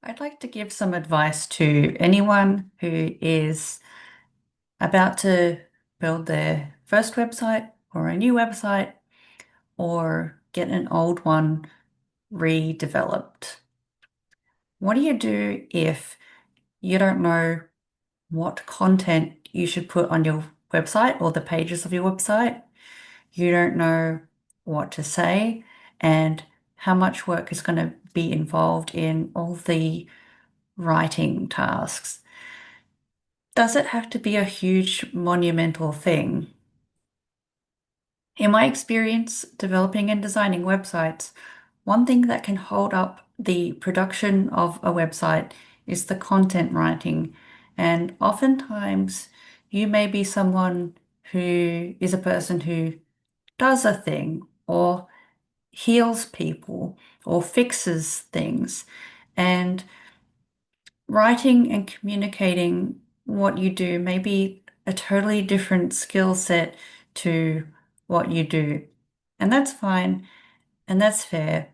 I'd like to give some advice to anyone who is about to build their first website or a new website or get an old one redeveloped. What do you do if you don't know what content you should put on your website or the pages of your website? You don't know what to say and how much work is going to be involved in all the writing tasks. Does it have to be a huge monumental thing? In my experience developing and designing websites, one thing that can hold up the production of a website is the content writing. And oftentimes, you may be someone who is a person who does a thing or heals people or fixes things. And writing and communicating what you do may be a totally different skill set to what you do. And that's fine and that's fair.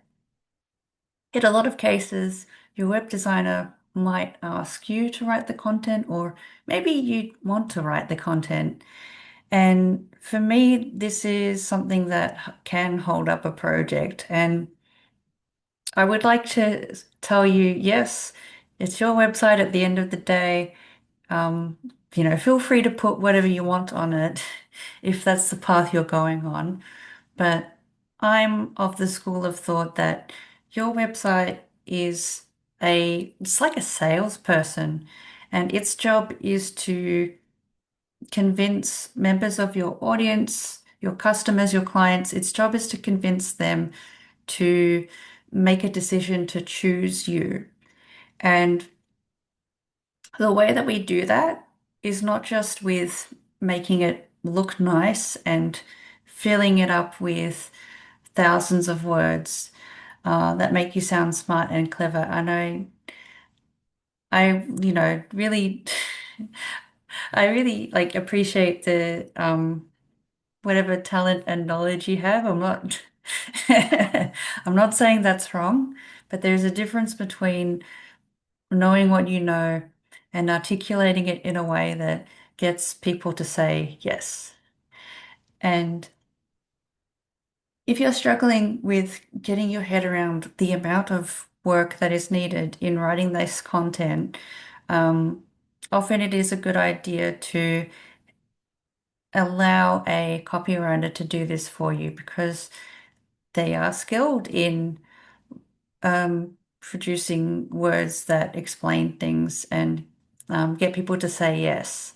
In a lot of cases, your web designer might ask you to write the content, or maybe you want to write the content. And for me, this is something that can hold up a project. And I would like to tell you, yes, it's your website at the end of the day. Um, feel free to put whatever you want on it if that's the path you're going on. But I'm of the school of thought that your website is it's like a salesperson, and its job is to convince members of your audience, your customers, your clients. Its job is to convince them to make a decision to choose you. And the way that we do that is not just with making it look nice and filling it up with thousands of words that make you sound smart and clever. I know really, I really like appreciate the whatever talent and knowledge you have. I'm not saying that's wrong, but there's a difference between knowing what you know and articulating it in a way that gets people to say yes. And if you're struggling with getting your head around the amount of work that is needed in writing this content, um, often it is a good idea to allow a copywriter to do this for you because they are skilled in producing words that explain things and get people to say yes.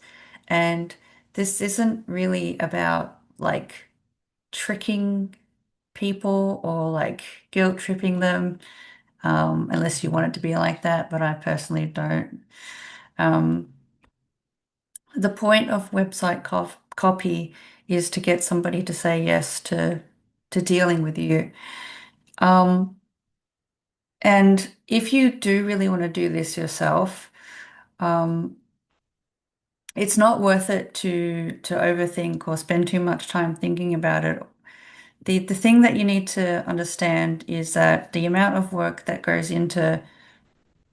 And this isn't really about like tricking people or like guilt tripping them, unless you want it to be like that, but I personally don't. Um, the point of website copy is to get somebody to say yes to dealing with you. Um, and if you do really want to do this yourself, um, it's not worth it to overthink or spend too much time thinking about it. The thing that you need to understand is that the amount of work that goes into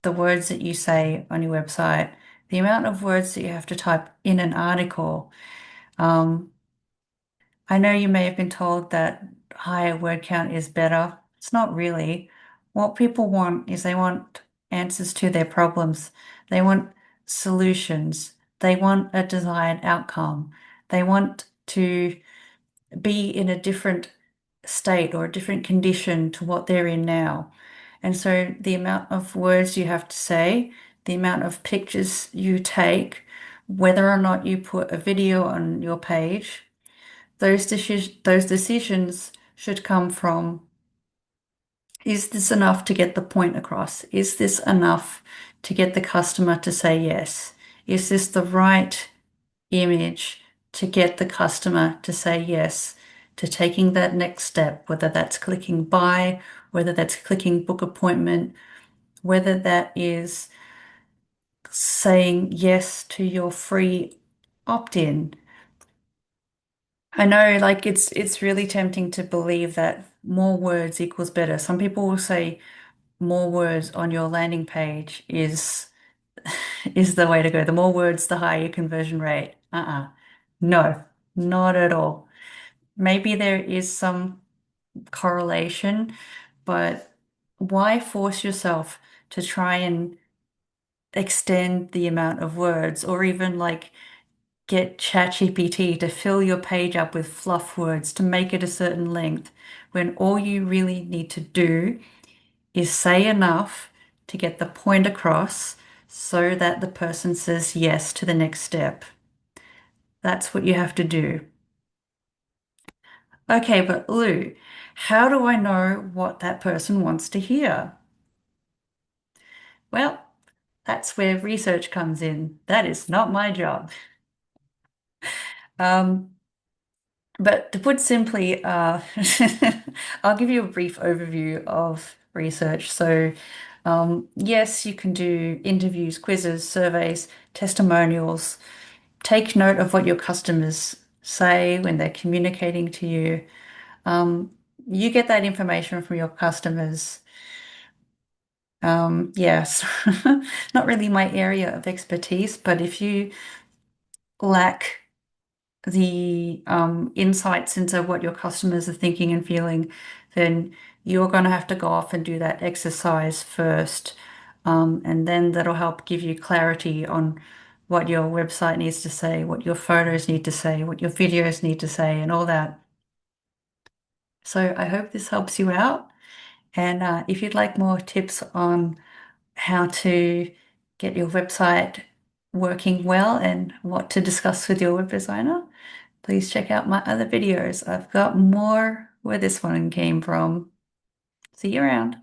the words that you say on your website, the amount of words that you have to type in an article. Um, I know you may have been told that higher word count is better. It's not really. What people want is they want answers to their problems. They want solutions. They want a desired outcome. They want to be in a different state or a different condition to what they're in now. And so the amount of words you have to say, the amount of pictures you take, whether or not you put a video on your page, those decisions should come from, is this enough to get the point across? Is this enough to get the customer to say yes? Is this the right image to get the customer to say yes to taking that next step, whether that's clicking buy, whether that's clicking book appointment, whether that is saying yes to your free opt-in. I know like it's really tempting to believe that more words equals better. Some people will say more words on your landing page is the way to go. The more words, the higher your conversion rate. No, not at all. Maybe there is some correlation, but why force yourself to try and extend the amount of words or even like get ChatGPT to fill your page up with fluff words to make it a certain length when all you really need to do is say enough to get the point across so that the person says yes to the next step. That's what you have to do. Okay, but Lou, how do I know what that person wants to hear? Well, that's where research comes in. That is not my job. Um, but to put simply, I'll give you a brief overview of research. So, yes, you can do interviews, quizzes, surveys, testimonials. Take note of what your customers say when they're communicating to you. Um, you get that information from your customers. Yes, not really my area of expertise, but if you lack the insights into what your customers are thinking and feeling, then you're going to have to go off and do that exercise first. And then that'll help give you clarity on what your website needs to say, what your photos need to say, what your videos need to say, and all that. So I hope this helps you out. And if you'd like more tips on how to get your website working well and what to discuss with your web designer, please check out my other videos. I've got more where this one came from. See you around.